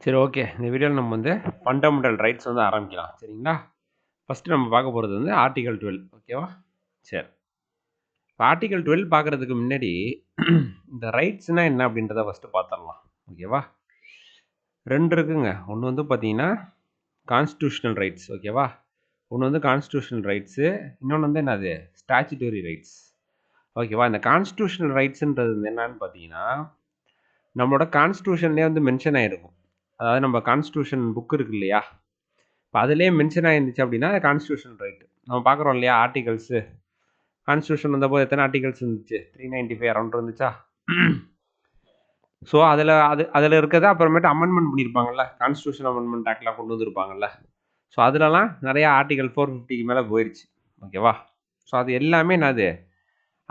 சரி, ஓகே. இந்த வீடியோவில் நம்ம வந்து ஃபண்டமெண்டல் ரைட்ஸ் வந்து ஆரம்பிக்கலாம். சரிங்களா? ஃபஸ்ட்டு நம்ம பார்க்க போகிறது வந்து ஆர்டிகல் 12. ஓகேவா? சரி. இப்போ ஆர்டிகல் 12 பார்க்குறதுக்கு முன்னாடி இந்த ரைட்ஸ்னால் என்ன அப்படின்றத ஃபஸ்ட்டு பார்த்துடலாம். ஓகேவா? 2 இருக்குங்க. ஒன்று வந்து பார்த்தீங்கன்னா கான்ஸ்டியூஷனல் ரைட்ஸ். ஓகேவா? ஒன்று வந்து கான்ஸ்டியூஷனல் ரைட்ஸு, இன்னொன்று வந்து என்னது ஸ்டாச்சுட்டரி ரைட்ஸ். ஓகேவா? இந்த கான்ஸ்டியூஷனல் ரைட்ஸுன்றது வந்து என்னன்னு பார்த்தீங்கன்னா நம்மளோட கான்ஸ்டியூஷன்லேயே வந்து மென்ஷன் ஆகிருக்கும். அதாவது நம்ம கான்ஸ்டியூஷன் புக் இருக்கு இல்லையா, இப்போ அதிலே மென்ஷன் ஆகிருந்துச்சு அப்படின்னா கான்ஸ்டியூஷன் ரைட்டு நம்ம பார்க்குறோம் இல்லையா. ஆர்டிகல்ஸு கான்ஸ்டியூஷன் வந்தபோது எத்தனை ஆர்டிகல்ஸ் இருந்துச்சு? 395 அரௌண்ட் இருந்துச்சா? ஸோ அதில் இருக்கிறத அப்புறமேட்டு அமெண்ட்மெண்ட் பண்ணியிருப்பாங்கல்ல, கான்ஸ்டியூஷன் அமெண்ட்மெண்ட் ஆக்ட்லாம் கொண்டு வந்துருப்பாங்கல்ல. ஸோ அதிலலாம் நிறையா ஆர்டிகல் 450க்கு மேலே போயிடுச்சு. ஓகேவா? ஸோ அது எல்லாமே என்னது,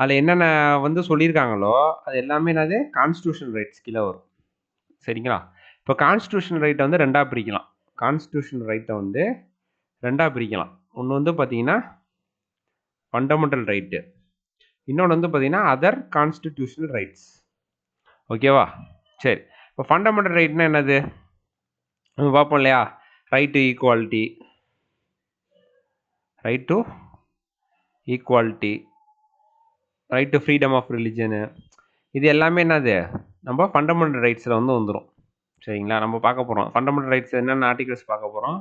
அதில் என்னென்ன வந்து சொல்லியிருக்காங்களோ அது எல்லாமே என்னது கான்ஸ்டியூஷன் ரைட்ஸ் கீழே வரும். சரிங்களா? இப்போ கான்ஸ்டியூஷன் ரைட்டை வந்து ரெண்டாக பிரிக்கலாம். கான்ஸ்டியூஷன் ரைட்டை வந்து ரெண்டாக பிரிக்கலாம். ஒன்று வந்து பார்த்தீங்கன்னா ஃபண்டமெண்டல் ரைட்டு, இன்னொன்று வந்து பார்த்தீங்கன்னா அதர் கான்ஸ்டிடியூஷனல் ரைட்ஸ். ஓகேவா? சரி, இப்போ ஃபண்டமெண்டல் ரைட்னா என்னது நம்ம பார்ப்போம் இல்லையா. Right to equality, right to equality, right to freedom of religion, இது எல்லாமே என்னது நம்ம ஃபண்டமெண்டல் ரைட்ஸில் வந்து வந்துடும். சரிங்களா? நம்ம பார்க்க போகிறோம் ஃபண்டமெண்டல் ரைட்ஸ் என்னென்ன ஆர்டிகல்ஸ் பார்க்க போகிறோம்.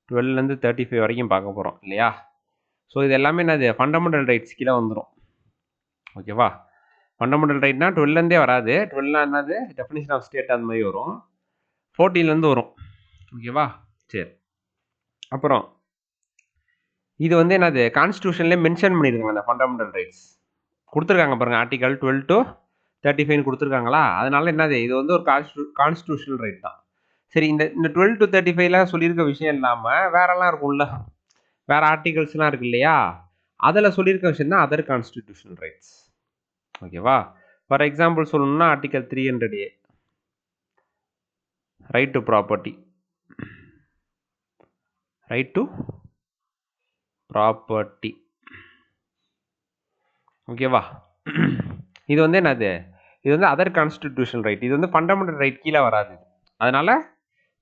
12லேருந்து 35 வரைக்கும் பார்க்க போகிறோம் இல்லையா. ஸோ இது எல்லாமே என்னது ஃபண்டமெண்டல் ரைட்ஸ் கீழே வந்துடும். ஓகேவா? ஃபண்டமெண்டல் ரைட்னா 12லேருந்தே வராது. 12னா என்னது டெஃபினிஷன் ஆஃப் ஸ்டேட் அந்த மாதிரி வரும். 14லேருந்து வரும். ஓகேவா? சரி, அப்புறம் இது வந்து என்னது கான்ஸ்டியூஷன்லேயே மென்ஷன் பண்ணியிருக்காங்க. அந்த ஃபண்டமெண்டல் ரைட்ஸ் கொடுத்துருக்காங்க பாருங்கள். ஆர்டிகல் 12 to 35 கொடுத்துருக்காங்களா. அதனால என்னது இது வந்து ஒரு கான்ஸ்டியூஷனல் ரைட் தான். சரி, இந்த 12 to 35ல சொல்லியிருக்க விஷயம் இல்லாமல் வேறெல்லாம் இருக்கும்ல, வேறு ஆர்டிகல்ஸ்லாம் இருக்கு இல்லையா, அதில் சொல்லியிருக்க விஷயம் தான் அதர் கான்ஸ்டிடியூஷனல் ரைட்ஸ். ஓகேவா? ஃபார் எக்ஸாம்பிள் சொல்லணும்னா article 300A right to property, right to property. ஓகேவா? இது வந்து என்னது, இது வந்து அதர் கான்ஸ்டிடியூஷனல் ரைட். இது வந்து ஃபண்டமெண்டல் ரைட் கீழே வராது. அதனால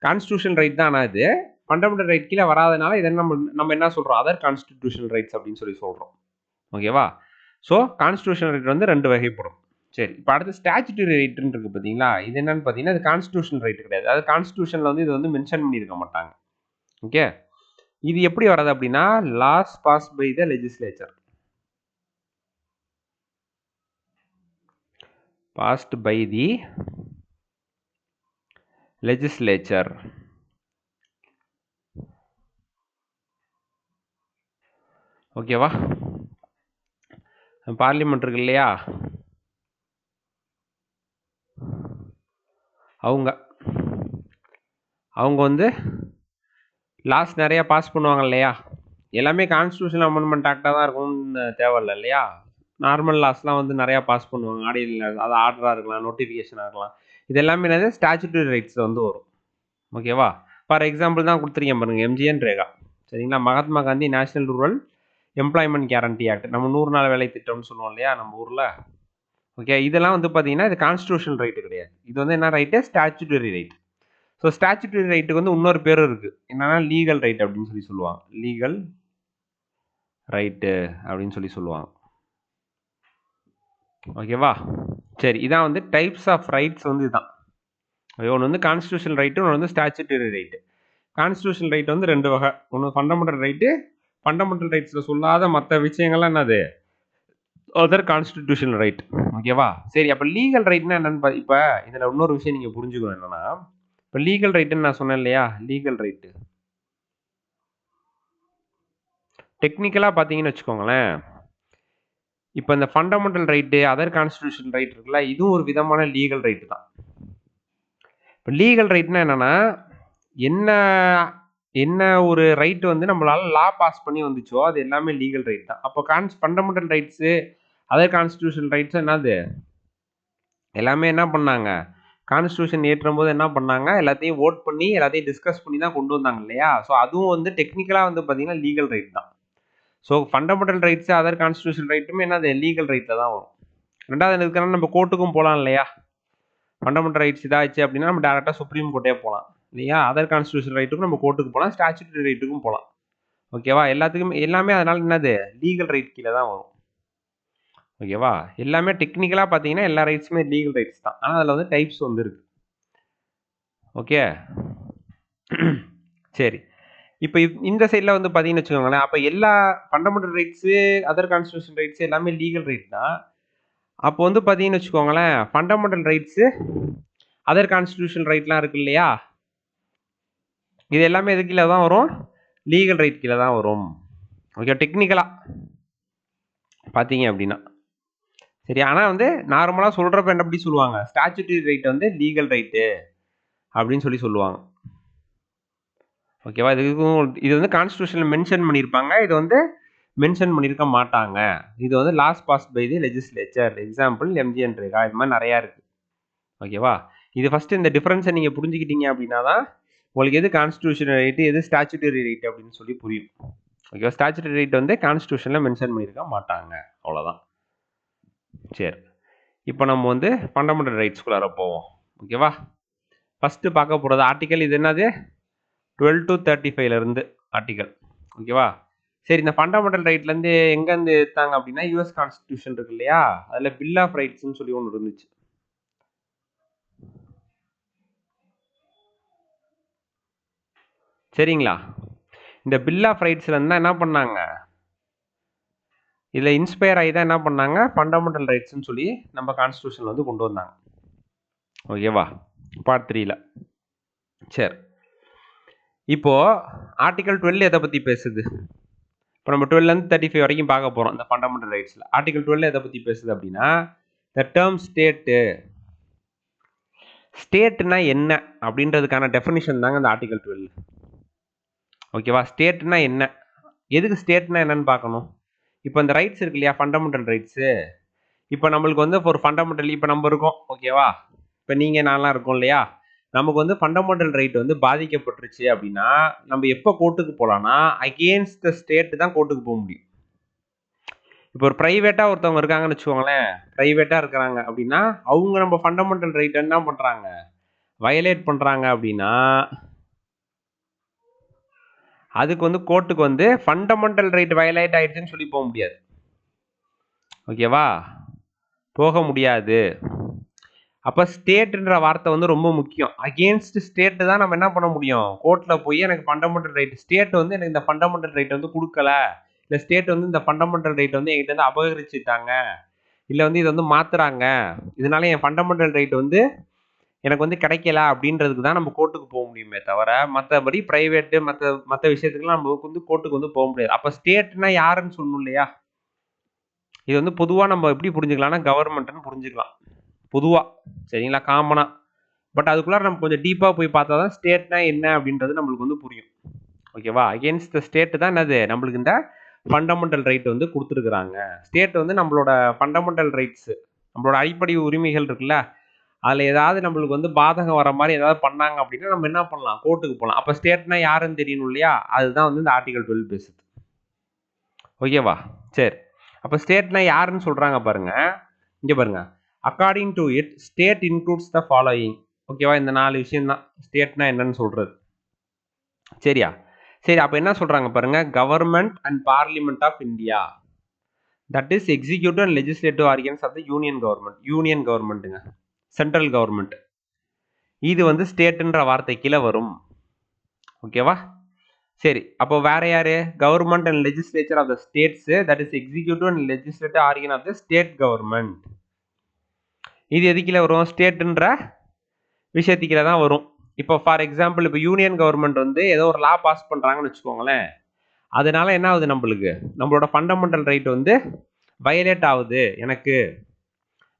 கான்ஸ்டியூஷன் ரைட் தான். ஆனால் இது ஃபண்டமெண்டல் ரைட் கீழே வராதனால இதை நம்ம என்ன சொல்கிறோம், அதர் கான்ஸ்டிடியூஷனல் ரைட்ஸ் அப்படின்னு சொல்லி சொல்கிறோம். ஓகேவா? ஸோ கான்ஸ்டியூஷனல் ரைட் வந்து 2 வகைப்படும். சரி, இப்போ அடுத்து ஸ்டாச்சுட்டரி ரைட்டுன்னு இருக்குது பார்த்தீங்களா. இது என்னன்னு பார்த்தீங்கன்னா இது கான்ஸ்டியூஷன் ரைட் கிடையாது. அதாவது கான்ஸ்டியூஷனில் வந்து இது வந்து மென்ஷன் பண்ணியிருக்க மாட்டாங்க. ஓகே, இது எப்படி வராது அப்படின்னா laws pass by the legislature, passed by the legislature. ஓகேவா? பார்லிமெண்ட் இருக்கு இல்லையா, அவங்க வந்து லாஸ் நிறையா பாஸ் பண்ணுவாங்க இல்லையா. எல்லாமே கான்ஸ்டியூஷன் அமெண்ட்மெண்ட் ஆக்டாக தான் இருக்கும்னு தேவையில்லை இல்லையா. நார்மல் லாஸ்லாம் வந்து நிறையா பாஸ் பண்ணுவாங்க. அது ஆர்டராக இருக்கலாம், நோட்டிஃபிகேஷனாக இருக்கலாம். இது எல்லாமே என்னது ஸ்டாச்சுட்டரி ரைட்ஸ் வந்து வரும். ஓகேவா? ஃபார் எக்ஸாம்பிள் தான் கொடுத்துருக்கேன் பாருங்கள், எம்ஜிஎன் ரேகா. சரிங்களா? Mahatma Gandhi national rural employment guarantee act, நம்ம 100 நாள் வேலை திட்டம்னு சொல்லுவோம் இல்லையா நம்ம ஊரில். ஓகே, இதெல்லாம் வந்து பார்த்தீங்கன்னா இது கான்ஸ்டியூஷன் ரைட்டு கிடையாது. இது வந்து என்ன right, statutory right. So statutory ரைட்டுக்கு வந்து இன்னொரு பேரும் இருக்குது, என்னன்னா லீகல் ரைட் அப்படின்னு சொல்லி சொல்லுவாங்க. லீகல் ரைட்டு அப்படின்னு சொல்லி சொல்லுவாங்க. ஓகேவா? சரி, இதான் வந்து டைப்ஸ் ஆஃப் ரைட்ஸ் வந்து இதுதான். ஒன்று வந்து கான்ஸ்டியூஷன் ரைட்டு, ஒன்று வந்து ஸ்டாச்சுட்டரி ரைட்டு. கான்ஸ்டியூஷன் ரைட் வந்து 2 வகை. ஒன்று ஃபண்டமெண்டல் ரைட்டு, ஃபண்டமெண்டல் ரைட்ஸில் சொல்லாத மற்ற விஷயங்கள்லாம் என்னது அதர் கான்ஸ்டிடியூஷனல் ரைட். ஓகேவா? சரி, அப்போ லீகல் ரைட்னா என்னன்னு இப்போ இதில் இன்னொரு விஷயம் நீங்கள் புரிஞ்சுக்கணும். என்னன்னா இப்போ லீகல் ரைட்டுன்னு நான் சொன்னேன் இல்லையா, லீகல் ரைட்டு டெக்னிக்கலாக பார்த்தீங்கன்னு வச்சுக்கோங்களேன். இப்போ இந்த fundamental right other constitution right இருக்குல்ல, இதுவும் ஒரு விதமான லீகல் ரைட்டு தான். இப்போ லீகல் ரைட்னா என்னன்னா என்ன என்ன ஒரு ரைட்டு வந்து நம்மளால லா பாஸ் பண்ணி வந்துச்சோ அது எல்லாமே லீகல் ரைட் தான். அப்போ fundamental rights other constitution rights என்னது எல்லாமே என்ன பண்ணாங்க, கான்ஸ்டியூஷன் ஏற்றும் போது என்ன பண்ணாங்க, எல்லாத்தையும் ஓட் பண்ணி எல்லாத்தையும் டிஸ்கஸ் பண்ணி தான் கொண்டு வந்தாங்க இல்லையா. ஸோ அதுவும் வந்து டெக்னிக்கலாக வந்து பார்த்தீங்கன்னா லீகல் ரைட் தான். So fundamental rights other constitution ரைட்டுமே என்னது லீகல் ரைட்டில் தான் வரும். ரெண்டாவது இருக்கிறனா நம்ம கோர்ட்டுக்கும் போகலாம் இல்லையா. ஃபண்டமெண்டல் ரைட்ஸ் இதாச்சு அப்படின்னா நம்ம டேரெக்டாக சுப்ரீம் கோர்ட்டே போகலாம் இல்லையா? அதர் கான்ஸ்டியூஷன் ரைட்டுக்கும் நம்ம கோர்ட்டுக்கு போகலாம், ஸ்டாச்சுட்டரி ரைட்டுக்கும் போகலாம். ஓகேவா? எல்லாத்துக்கும் எல்லாமே அதனால என்னது லீகல் ரைட் கீழே தான் வரும். ஓகேவா? எல்லாமே டெக்னிக்கலாக பார்த்தீங்கன்னா எல்லா ரைட்ஸுமே லீகல் ரைட்ஸ் தான். ஆனால் அதில் வந்து டைப்ஸ் வந்து இருக்கு. ஓகே சரி. இப்போ இந்த சைடில் வந்து பார்த்தீங்கன்னு வச்சுக்கோங்களேன், அப்போ எல்லா fundamental rights other constitution rights எல்லாமே லீகல் ரைட் தான். அப்போ வந்து பார்த்தீங்கன்னு வச்சுக்கோங்களேன், ஃபண்டமெண்டல் ரைட்ஸு அதர் கான்ஸ்டியூஷன் ரைட்லாம் இருக்கு இல்லையா? இது எல்லாமே எது கீழே தான் வரும்? லீகல் ரைட் கீழே தான் வரும். ஓகே, டெக்னிக்கலாக பார்த்தீங்க அப்படின்னா சரி. ஆனால் வந்து நார்மலாக சொல்கிறப்ப என்ன எப்படி சொல்லுவாங்க, ஸ்டாச்சுட்டரி ரைட் வந்து லீகல் ரைட்டு அப்படின்னு சொல்லுவாங்க. ஓகேவா? இது வந்து கான்ஸ்டியூஷனில் மென்ஷன் பண்ணியிருப்பாங்க, இது வந்து மென்ஷன் பண்ணியிருக்க மாட்டாங்க. இது வந்து laws passed by the legislature, example MGNREGA, இது மாதிரி நிறையா இருக்குது. ஓகேவா? இது ஃபஸ்ட்டு இந்த டிஃப்ரென்ஸை நீங்கள் புரிஞ்சுக்கிட்டீங்க அப்படின்னா தான் உங்களுக்கு எது கான்ஸ்டியூஷன் ரைட்டு எது ஸ்டாச்சுட்டரி ரைட் அப்படின்னு சொல்லி புரியும். ஓகேவா? ஸ்டாச்சுட்டரி ரைட் வந்து கான்ஸ்டியூஷனில் மென்ஷன் பண்ணியிருக்க மாட்டாங்க, அவ்வளோதான். சரி, இப்போ நம்ம வந்து ஃபண்டமெண்டல் ரைட்ஸ்குள்ளார போவோம். ஓகேவா? ஃபஸ்ட்டு பார்க்க போகிறது ஆர்டிக்கல், இது என்னது 12 to 35 இருந்து ஆர்டிக்கல். ஓகேவா? சரி, இந்த ஃபண்டமெண்டல் ரைட்லேருந்து எங்கேருந்து எடுத்தாங்க அப்படின்னா யூஎஸ் கான்ஸ்டியூஷன் இருக்கு இல்லையா, அதில் பில் ஆஃப் ரைட்ஸ்ன்னு சொல்லி ஒன்று இருந்துச்சு. சரிங்களா? இந்த பில் ஆஃப் ரைட்ஸ்ல இருந்தால் என்ன பண்ணாங்க, இதில் இன்ஸ்பயர் ஆகி தான் என்ன பண்ணாங்க, ஃபண்டமெண்டல் ரைட்ஸ்ன்னு சொல்லி நம்ம கான்ஸ்டியூஷன் வந்து கொண்டு வந்தாங்க. ஓகேவா? பார்ட் 3ல. சரி, இப்போ ஆர்டிகல் 12 எதை பற்றி பேசுது? இப்போ நம்ம 12லேருந்து 35 வரைக்கும் பார்க்க போகிறோம் இந்த ஃபண்டமெண்டல் ரைட்ஸில். ஆர்டிகல் 12 எதை பற்றி பேசுது அப்படின்னா, த டேர்ம் ஸ்டேட்னா என்ன அப்படின்றதுக்கான டெஃபினிஷன் தாங்க இந்த ஆர்டிகல் 12. ஓகேவா? ஸ்டேட்னா என்ன, எதுக்கு ஸ்டேட்னா என்னன்னு பார்க்கணும். இப்போ இந்த ரைட்ஸ் இருக்கு இல்லையா, ஃபண்டமெண்டல் ரைட்ஸு, இப்போ நம்மளுக்கு வந்து ஒரு ஃபண்டமெண்டல், இப்போ நம்ம இருக்கோம் ஓகேவா, இப்போ நீங்கள் நான்லாம் இருக்கோம் இல்லையா, நமக்கு வந்து ஃபண்டமெண்டல் ரைட் வந்து பாதிக்கப்பட்டுருச்சு அப்படின்னா நம்ம எப்போ கோர்ட்டுக்கு போகலான்னா அகெயின்ஸ்ட் த ஸ்டேட் தான் கோர்ட்டுக்கு போக முடியும். இப்போ ஒரு ப்ரைவேட்டாக ஒருத்தவங்க இருக்காங்கன்னு வச்சுக்கோங்களேன், ப்ரைவேட்டாக இருக்கிறாங்க அப்படின்னா அவங்க நம்ம ஃபண்டமெண்டல் ரைட் என்ன பண்ணுறாங்க, வயலேட் பண்ணுறாங்க அப்படின்னா அதுக்கு வந்து கோர்ட்டுக்கு வந்து ஃபண்டமெண்டல் ரைட் வயலேட் ஆயிடுச்சுன்னு சொல்லி போக முடியாது. ஓகேவா? போக முடியாது. அப்போ ஸ்டேட்ன்ற வார்த்தை வந்து ரொம்ப முக்கியம். அகெயின்ஸ்ட் ஸ்டேட் தான் நம்ம என்ன பண்ண முடியும், கோர்ட்டில் போய் எனக்கு ஃபண்டமெண்டல் ரைட், ஸ்டேட் வந்து எனக்கு இந்த ஃபண்டமெண்டல் ரைட் வந்து கொடுக்கல, இல்லை ஸ்டேட் வந்து இந்த ஃபண்டமெண்டல் ரைட் வந்து என்கிட்ட வந்து அபகரிச்சுட்டாங்க, இல்லை வந்து இதை வந்து மாத்துறாங்க, இதனால என் ஃபண்டமெண்டல் ரைட் வந்து எனக்கு வந்து கிடைக்கல அப்படின்றதுக்கு தான் நம்ம கோர்ட்டுக்கு போக முடியுமே தவிர மற்றபடி ப்ரைவேட்டு மற்ற விஷயத்துக்குலாம் நம்ம வந்து கோர்ட்டுக்கு வந்து போக முடியாது. அப்போ ஸ்டேட்னா யாருன்னு சொல்லணும் இல்லையா? இது வந்து பொதுவாக நம்ம எப்படி புரிஞ்சுக்கலாம்னா கவர்மெண்ட்னு புரிஞ்சுக்கலாம் பொதுவாக, சரிங்களா, காமனாக. பட் அதுக்குள்ளார நம்ம கொஞ்சம் டீப்பாக போய் பார்த்தா தான் ஸ்டேட்னா என்ன அப்படின்றது நம்மளுக்கு வந்து புரியும். ஓகேவா? அகெயின்ஸ்ட் த ஸ்டேட் தான் என்னது, நம்மளுக்கு இந்த ஃபண்டமெண்டல் ரைட் வந்து கொடுத்துருக்குறாங்க. ஸ்டேட் வந்து நம்மளோட ஃபண்டமெண்டல் ரைட்ஸு, நம்மளோட அடிப்படை உரிமைகள் இருக்குல்ல, அதில் ஏதாவது நம்மளுக்கு வந்து பாதகம் வர மாதிரி ஏதாவது பண்ணாங்க அப்படின்னா நம்ம என்ன பண்ணலாம், கோர்ட்டுக்கு போகலாம். அப்போ ஸ்டேட்னா யாருன்னு தெரியணும் இல்லையா, அதுதான் வந்து இந்த ஆர்டிகல் 12 பேசுது. ஓகேவா? சரி, அப்போ ஸ்டேட்னா யாருன்னு சொல்கிறாங்க பாருங்க, இங்கே பாருங்க, according to it state includes the following. ஓகேவா? இந்த 4 விஷயம் தான் ஸ்டேட்னா என்னன்னு சொல்கிறது. சரியா? சரி, அப்போ என்ன சொல்கிறாங்க பாருங்க, government and parliament of India, that is executive and legislative organs of the union கவர்மெண்ட்டுங்க, சென்ட்ரல் கவர்மெண்ட், இது வந்து ஸ்டேட்ன்ற வார்த்தை கீழே வரும். ஓகேவா? சரி, அப்போ வேற யாரு, government and legislature of the states, that is executive and legislative organ of the state government, இது எது கீழே வரும், ஸ்டேட்ன்ற விஷயத்து கீழே தான் வரும். இப்போ ஃபார் எக்ஸாம்பிள் இப்போ யூனியன் கவர்மெண்ட் வந்து ஏதோ ஒரு லா பாஸ் பண்ணுறாங்கன்னு வச்சுக்கோங்களேன், அதனால என்ன ஆகுது, நம்மளோட ஃபண்டமெண்டல் ரைட் வந்து வயலேட் ஆகுது எனக்கு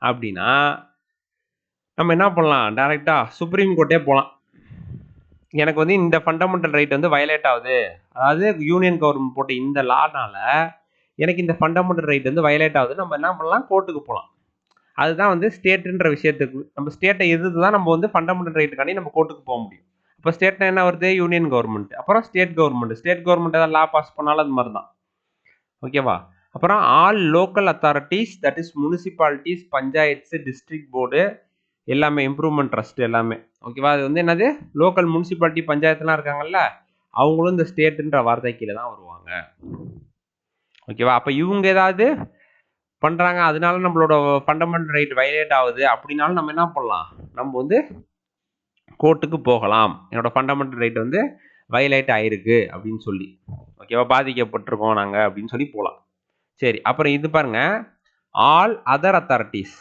அப்படின்னா நம்ம என்ன பண்ணலாம், டைரக்டா சுப்ரீம் கோர்ட்டே போகலாம். எனக்கு வந்து இந்த ஃபண்டமெண்டல் ரைட் வந்து வயலேட் ஆகுது, அதாவது யூனியன் கவர்மெண்ட் போட்ட இந்த லானால எனக்கு இந்த ஃபண்டமெண்டல் ரைட் வந்து வயலேட் ஆகுது, நம்ம என்ன பண்ணலாம், கோர்ட்டுக்கு போகலாம். அதுதான் வந்து ஸ்டேட்ன்ற விஷயத்துக்கு நம்ம ஸ்டேட்டை எதிர்த்து தான் நம்ம வந்து ஃபண்டமெண்டல் ரைட்டுக்காண்டி நம்ம கோர்ட்டுக்கு போக முடியும். இப்போ ஸ்டேட்னா என்ன வருது, யூனியன் கவர்மெண்ட், அப்புறம் ஸ்டேட் கவர்மெண்ட் ஏதாவது லா பாஸ் பண்ணாலும் அது மாதிரி தான். ஓகேவா? அப்புறம் all local authorities, that is municipalities, panchayat, district board, எல்லாமே இம்ப்ரூவ்மெண்ட் ட்ரஸ்ட் எல்லாமே. ஓகேவா? அது வந்து என்னது லோக்கல் முனிசிபாலிட்டி பஞ்சாயத்துலாம் இருக்காங்கல்ல, அவங்களும் இந்த ஸ்டேட்டுன்ற வார்த்தை கீழே தான் வருவாங்க. ஓகேவா? அப்போ இவங்க ஏதாவது பண்ணுறாங்க, அதனால நம்மளோட ஃபண்டமெண்டல் ரைட் வயலேட் ஆகுது அப்படின்னாலும் நம்ம என்ன பண்ணலாம், நம்ம வந்து கோர்ட்டுக்கு போகலாம். என்னோட ஃபண்டமெண்டல் ரைட் வந்து வயலேட் ஆயிருக்கு அப்படின்னு சொல்லி. ஓகேவா? பாதிக்கப்பட்டிருக்கோம் நாங்கள் அப்படின்னு சொல்லி போகலாம். சரி, அப்புறம் இது பாருங்க, ஆல் அதர் அத்தாரிட்டிஸ்.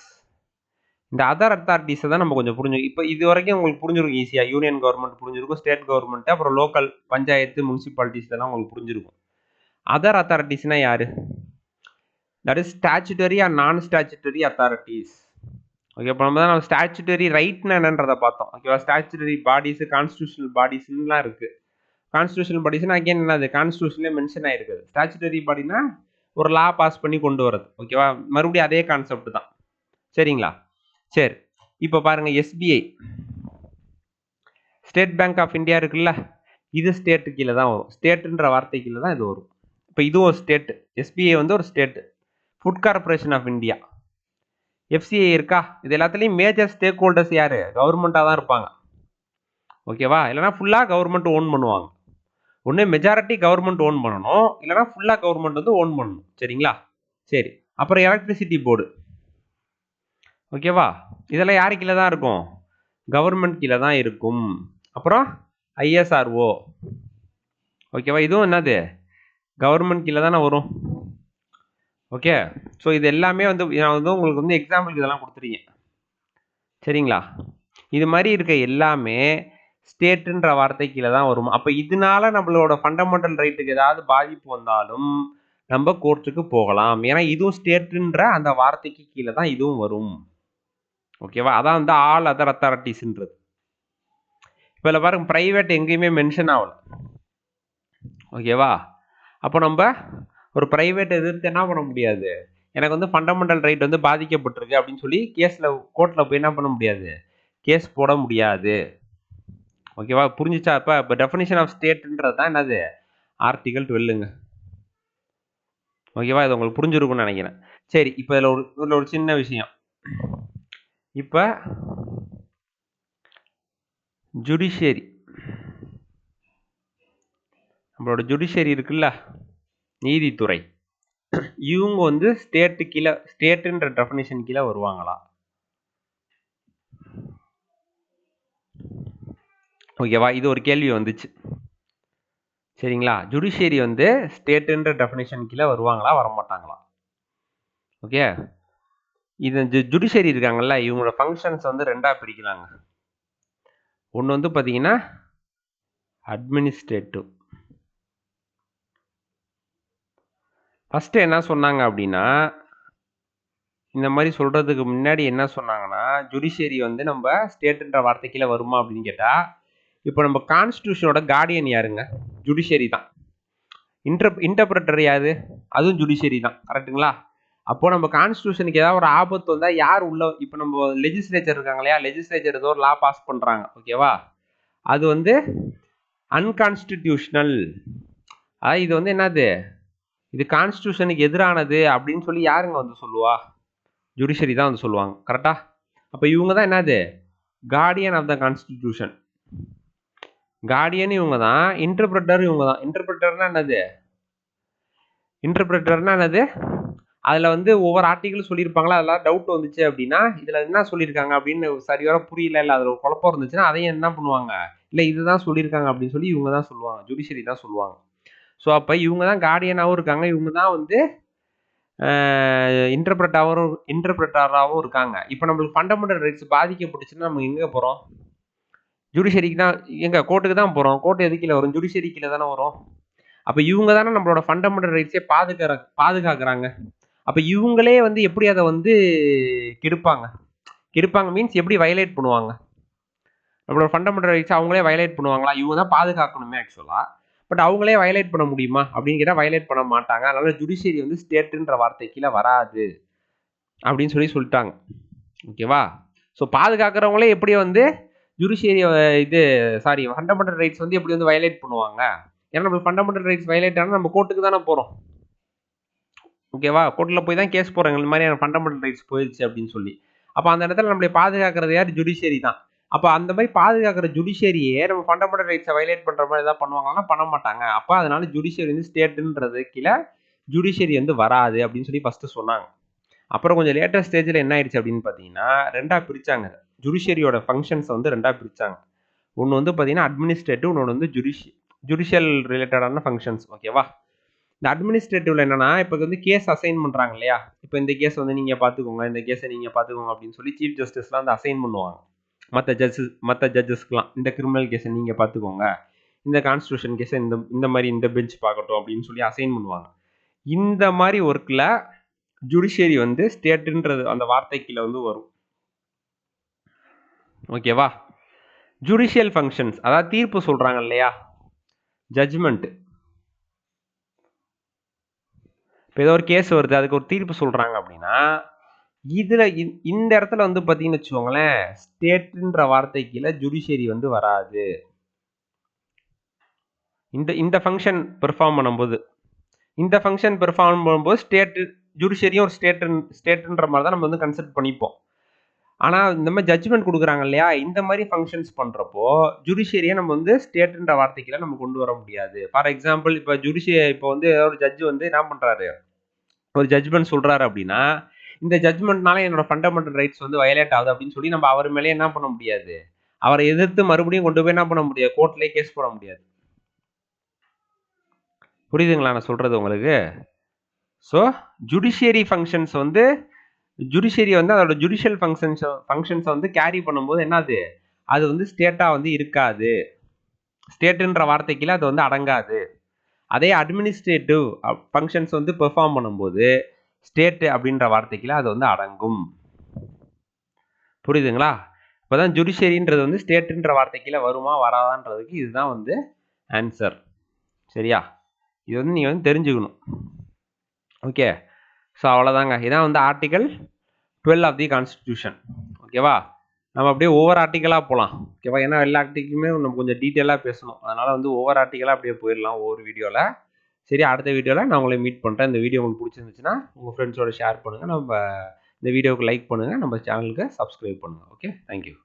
இந்த அதர் அத்தாரிட்டிஸை தான் நம்ம கொஞ்சம் புரிஞ்சு, இப்போ இது வரைக்கும் உங்களுக்கு புரிஞ்சிருக்கும் ஈஸியாக. யூனியன் கவர்மெண்ட் புரிஞ்சிருக்கும், ஸ்டேட் கவர்மெண்ட், அப்புறம் லோக்கல் பஞ்சாயத்து முனிசிபாலிட்டிஸ் இதெல்லாம் உங்களுக்கு புரிஞ்சிருக்கும். அதர் அத்தாரிட்டிஸ்னா யாரு? தட் இஸ் ஸ்டாச்சுட்டரி அண்ட் நான் ஸ்டாச்சுட்டரி அத்தாரிட்டிஸ். ஓகே, இப்போ நம்ம தான் ஸ்டாச்சுட்டரி ரைட்னா என்னன்றதை பார்த்தோம். ஓகேவா? ஸ்டாச்சுட்டரி பாடிஸ், கான்ஸ்டியூஷனல் பாடிஸ்லாம் இருக்கு. கான்ஸ்டியூஷனல் பாடிஸ்னா அகைன் என்னது, கான்ஸ்டியூஷன்லேயே மென்ஷன் ஆயிருக்குது. ஸ்டாச்சுட்டரி பாடினா ஒரு லா பாஸ் பண்ணி கொண்டு வரது. ஓகேவா? மறுபடியும் அதே கான்செப்ட் தான். சரிங்களா? சரி, இப்போ பாருங்க, SBI State Bank of India இருக்குல்ல, இது ஸ்டேட்டு கீழே தான் வரும். ஸ்டேட்டுன்ற வார்த்தை கீழே தான் இது வரும். இப்போ இதுவும் ஒரு ஸ்டேட்டு. எஸ்பிஐ வந்து ஒரு state. Food Corporation of India, FCI இருக்கா, இது எல்லாத்துலேயும் மேஜர் ஸ்டேக் ஹோல்டர்ஸ் யார்? கவர்மெண்ட்டாக தான் இருப்பாங்க. ஓகேவா? இல்லைனா ஃபுல்லாக கவர்மெண்ட் ஓன் பண்ணுவாங்க. ஒன்று மெஜாரிட்டி கவர்மெண்ட் ஓன் பண்ணணும், இல்லைனா ஃபுல்லாக கவர்மெண்ட் வந்து ஓன் பண்ணணும். சரிங்களா? சரி, அப்புறம் எலக்ட்ரிசிட்டி போர்டு. ஓகேவா? இதெல்லாம் யாரு கீழே தான் இருக்கும்? கவர்மெண்ட் கீழே தான் இருக்கும். அப்புறம் ஐஎஸ்ஆர்ஓ. ஓகேவா? இதுவும் என்னது, கவர்மெண்ட் கீழே தானே வரும். ஓகே, ஸோ இது எல்லாமே வந்து நான் வந்து உங்களுக்கு வந்து எக்ஸாம்பிளுக்கு இதெல்லாம் கொடுத்துருக்கேன். சரிங்களா? இது மாதிரி இருக்க எல்லாமே ஸ்டேட்டுன்ற வார்த்தை கீழே தான் வரும். அப்போ இதனால நம்மளோட ஃபண்டமெண்டல் ரைட்டுக்கு ஏதாவது பாதிப்பு வந்தாலும் நம்ம கோர்ட்டுக்கு போகலாம். ஏன்னா இதுவும் ஸ்டேட்டுன்ற அந்த வார்த்தைக்கு கீழே தான் இதுவும் வரும். ஓகேவா? அதான் வந்து ஆல் அதர் அத்தாரிட்டிஸ்ன்றது. இப்போ இதில் பாருங்க, ப்ரைவேட் எங்கேயுமே மென்ஷன் ஆகல. ஓகேவா? அப்போ நம்ம ஒரு ப்ரைவேட் எதிர்த்து என்ன பண்ண முடியாது, எனக்கு வந்து ஃபண்டமெண்டல் ரைட் வந்து பாதிக்கப்பட்டிருக்கு அப்படின்னு சொல்லி கேஸில் கோர்ட்டில் போய் என்ன பண்ண முடியாது, கேஸ் போட முடியாது. ஓகேவா? புரிஞ்சிச்சா? இப்போ டெஃபினிஷன் ஆஃப் ஸ்டேட்ன்றது தான் என்னது, ஆர்டிகல் 12ங்க. ஓகேவா? இது உங்களுக்கு புரிஞ்சிருக்கும்னு நினைக்கிறேன். சரி, இப்போ இதில் ஒரு சின்ன விஷயம். இப்போ ஜுடிஷியரி, நம்மளோட ஜுடிஷியரி இருக்குல்ல, நீதித்துறை, இவங்க வந்து ஸ்டேட்டு கீழே, ஸ்டேட்டுன்ற டெஃபினிஷன் கீழே வருவாங்களா? ஓகேவா? இது ஒரு கேள்வி வந்துச்சு. சரிங்களா? ஜுடிஷியரி வந்து ஸ்டேட்டுன்ற டெஃபினிஷன் கீழே வருவாங்களா, வரமாட்டாங்களா? ஓகே, இது ஜுடிஷியரி இருக்காங்கல்ல, இவங்களோட ஃபங்க்ஷன்ஸ் வந்து ரெண்டாக பிரிக்கலாங்க. ஒன்று வந்து பார்த்தீங்கன்னா அட்மினிஸ்ட்ரேட்டிவ். ஃபஸ்ட்டு என்ன சொன்னாங்க அப்படின்னா, இந்த மாதிரி சொல்கிறதுக்கு முன்னாடி என்ன சொன்னாங்கன்னா, ஜுடிஷியரி வந்து நம்ம ஸ்டேட்டுன்ற வார்த்தை கீழே வருமா அப்படின்னு கேட்டால், இப்போ நம்ம கான்ஸ்டியூஷனோட கார்டியன் யாருங்க? ஜுடிஷியரி தான். இன்டர்பிரட்டர் யாரு? அதுவும் ஜுடிஷியரி தான். கரெக்டுங்களா? அப்போ நம்ம கான்ஸ்டியூஷனுக்கு ஏதாவது ஒரு ஆபத்து வந்தால் யார் உள்ள, இப்போ நம்ம லெஜிஸ்லேச்சர் இருக்காங்க இல்லையா, லெஜிஸ்லேச்சர் ஏதோ ஒரு லா பாஸ் பண்ணுறாங்க. ஓகேவா? அது வந்து அன்கான்ஸ்டிடியூஷனல். அதாவது இது வந்து என்னது, இது கான்ஸ்டியூஷனுக்கு எதிரானது அப்படின்னு சொல்லி யாருங்க வந்து சொல்லுவா? ஜுடிஷியரி தான் வந்து சொல்லுவாங்க. கரெக்டா? அப்போ இவங்க தான் என்னது, guardian of the constitution. Guardian இவங்க தான், இன்டர்பிரட்டர் இவங்க தான். இன்டர்பிரட்டர்னா என்னது, அதில் வந்து ஒவ்வொரு ஆர்டிகிள் சொல்லியிருப்பாங்களா, அதெல்லாம் டவுட் வந்துச்சு அப்படின்னா, இதில் என்ன சொல்லியிருக்காங்க அப்படின்னு சரிவர புரியல, இல்லை அதில் குழப்பம் இருந்துச்சுன்னா அதையும் என்ன பண்ணுவாங்க, இல்லை இதுதான் சொல்லியிருக்காங்க அப்படின்னு சொல்லி இவங்க தான் சொல்லுவாங்க, ஜுடிஷியரி தான் சொல்லுவாங்க. ஸோ அப்போ இவங்க தான் கார்டியனாகவும் இருக்காங்க, இவங்க தான் வந்து இன்டர்பிரட்டராகவும் இருக்காங்க. இப்போ நம்மளுக்கு ஃபண்டமெண்டல் ரைட்ஸ் பாதிக்கப்பட்டுச்சுன்னா நம்ம எங்கே போகிறோம்? ஜுடிஷியரிக்கு தான், எங்கே கோர்ட்டுக்கு தான் போகிறோம். கோர்ட்டு எது கீழே வரும்? ஜுடிஷியரி கீழே தானே வரும். அப்போ இவங்க தானே நம்மளோட ஃபண்டமெண்டல் ரைட்ஸே பாதுகாக்கிறாங்க. அப்போ இவங்களே வந்து எப்படி அதை வந்து கெடுப்பாங்க மீன்ஸ் எப்படி வயலேட் பண்ணுவாங்க? நம்மளோட ஃபண்டமெண்டல் ரைட்ஸ் அவங்களே வயலேட் பண்ணுவாங்களா? இவங்க தான் பாதுகாக்கணுமே ஆக்சுவலாக. பட் அவங்களே வயலேட் பண்ண முடியுமா அப்படின்னு கேட்டால் வயலேட் பண்ண மாட்டாங்க. அதனால ஜுடிஷியரி வந்து ஸ்டேட்டுன்ற வார்த்தை கீழே வராது அப்படின்னு சொல்லிட்டாங்க. ஓகேவா? ஸோ பாதுகாக்கிறவங்களே எப்படி வந்து ஜுடிஷியரி ஃபண்டமெண்டல் ரைட்ஸ் வந்து எப்படி வந்து வயலேட் பண்ணுவாங்க? ஏன்னா நம்ம ஃபண்டமெண்டல் ரைட்ஸ் வயலேட் ஆனால் நம்ம கோர்ட்டுக்கு தானே போகிறோம். ஓகேவா? கோர்ட்டில் போய் தான் கேஸ் போடுறாங்க, இந்த மாதிரியான ஃபண்டமெண்டல் ரைட்ஸ் போயிடுச்சு அப்படின்னு சொல்லி. அப்போ அந்த இடத்துல நம்மளை பாதுகாக்கிறது யார்? ஜுடிஷியரி தான். அப்போ அந்த மாதிரி பாதுகாக்கிற ஜுடிஷியரியே நம்ம ஃபண்டமெண்டல் ரைட்ஸை வயலேட் பண்ணுற மாதிரி ஏதாவது பண்ணுவாங்கன்னா பண்ண மாட்டாங்க. அப்போ அதனால ஜுடிஷியரி வந்து ஸ்டேட்டுன்றது கீழே ஜுடிஷியரி வந்து வராது அப்படின்னு சொல்லி ஃபஸ்ட்டு சொன்னாங்க. அப்புறம் கொஞ்சம் லேட்டர் ஸ்டேஜில் என்ன ஆயிடுச்சு அப்படின்னு பார்த்தீங்கன்னா, ரெண்டாக பிரித்தாங்க. ஜுடிஷியரியோட ஃபங்க்ஷன்ஸை வந்து ரெண்டாக பிரித்தாங்க. ஒன்று வந்து பார்த்தீங்கன்னா அட்மினிஸ்ட்ரேட்டிவ், இன்னொன்று வந்து ஜுடிஷியல் ரிலேட்டடான ஃபங்க்ஷன்ஸ். ஓகேவா? இந்த அட்மினிஸ்ட்ரேட்டிவ்ல என்னன்னா, இப்போ வந்து கேஸ் அசைன் பண்ணுறாங்க இல்லையா? இப்போ இந்த கேஸ் வந்து நீங்கள் பார்த்துக்கோங்க, இந்த கேஸை நீங்கள் பார்த்துக்கோங்க அப்படின்னு சொல்லி சீஃப் ஜஸ்டிஸ்லாம் வந்து அசைன் பண்ணுவாங்க. மற்ற ஜட்ஜஸ்க்குலாம் இந்த கிரிமினல் கேஸை நீங்கள் பார்த்துக்கோங்க, இந்த கான்ஸ்டியூஷன் கேஸை இந்த மாதிரி இந்த பெஞ்ச் பார்க்கட்டும் அப்படின்னு சொல்லி அசைன் பண்ணுவாங்க. இந்த மாதிரி ஒர்க்கில் ஜுடிஷியரி வந்து ஸ்டேட்டுன்றது அந்த வார்த்தைக்குள்ள வந்து வரும். ஓகேவா? ஜுடிஷியல் ஃபங்க்ஷன்ஸ், அதாவது தீர்ப்பு சொல்கிறாங்க இல்லையா, ஜட்ஜ்மெண்ட். இப்போ ஏதோ ஒரு கேஸ் வருது, அதுக்கு ஒரு தீர்ப்பு சொல்கிறாங்க அப்படின்னா, இதில் இந்த இடத்துல வந்து பார்த்தீங்கன்னு வச்சுக்கோங்களேன், ஸ்டேட்டுன்ற வார்த்தைக்குள்ள ஜுடிஷியரி வந்து வராது. இந்த ஃபங்க்ஷன் பெர்ஃபார்ம் பண்ணும்போது, ஸ்டேட்டு ஜுடிஷியரியும் ஒரு ஸ்டேட்டுன்ற மாதிரி தான் நம்ம வந்து கன்சிடர் பண்ணிப்போம். ஆனால் இந்த மாதிரி ஜட்ஜ்மெண்ட் கொடுக்குறாங்க இல்லையா, இந்த மாதிரி ஃபங்க்ஷன்ஸ் பண்ணுறப்போ ஜுடிஷியரியை நம்ம வந்து ஸ்டேட்டுன்ற வார்த்தைக்குள்ள நம்ம கொண்டு வர முடியாது. ஃபார் எக்ஸாம்பிள் இப்போ வந்து ஒரு ஜட்ஜ் வந்து என்ன பண்ணுறாரு, ஒரு ஜட்ஜ்மெண்ட் சொல்கிறாரு அப்படின்னா, இந்த ஜட்ஜ்மெண்ட்னால என்னோட ஃபண்டமெண்டல் ரைட்ஸ் வந்து வயலேட் ஆகுது அப்படின்னு சொல்லி நம்ம அவர் மேலே என்ன பண்ண முடியாது, அவரை எதிர்த்து மறுபடியும் கொண்டு போய் என்ன பண்ண முடியாது, கோர்ட்லேயே கேஸ் போட முடியாது. புரியுதுங்களா நான் சொல்கிறது உங்களுக்கு? ஸோ ஜுடிஷியரி ஃபங்க்ஷன்ஸ் வந்து ஜுடிஷியரி வந்து அதோட ஜுடிஷியல் ஃபங்க்ஷன்ஸை வந்து கேரி பண்ணும்போது என்னது, அது வந்து ஸ்டேட்டாக வந்து இருக்காது, ஸ்டேட்டுன்ற வார்த்தைக்குள்ள அது வந்து அடங்காது. அதே அட்மினிஸ்ட்ரேட்டிவ் ஃபங்க்ஷன்ஸ் வந்து பெர்ஃபார்ம் பண்ணும்போது ஸ்டேட்டு அப்படின்ற வார்த்தைக்குள்ள அது வந்து அடங்கும். புரியுதுங்களா? இப்போதான் ஜுடிஷியரின்றது வந்து ஸ்டேட்டுன்ற வார்த்தைக்குள்ள வருமா வராதான்றதுக்கு இதுதான் வந்து ஆன்சர். சரியா? இது வந்து நீங்கள் வந்து தெரிஞ்சுக்கணும். ஓகே, ஸோ அவ்வளோதாங்க. இதான் வந்து ஆர்டிகல் 12 ஆஃப் தி கான்ஸ்டிடியூஷன். ஓகேவா? நம்ம அப்படியே ஒவ்வொரு ஆர்டிக்கலாக போகலாம். ஓகேவா? ஏன்னா எல்லா ஆர்டிக்கலுமே நம்ம கொஞ்சம் டீட்டெயிலாக பேசணும். அதனால் வந்து ஒவ்வொரு ஆர்டிக்கலாக அப்படியே போயிடலாம் ஒவ்வொரு வீடியோவில். சரி, அடுத்த வீடியோவில் நான் உங்களை மீட் பண்ணுறேன். இந்த வீடியோ உங்களுக்கு பிடிச்சிருந்துச்சுன்னா உங்கள் ஃப்ரெண்ட்ஸோட ஷேர் பண்ணுங்கள். நம்ம இந்த வீடியோவுக்கு லைக் பண்ணுங்கள். நம்ம சேனலுக்கு சப்ஸ்கிரைப் பண்ணுங்கள். Okay, thank you.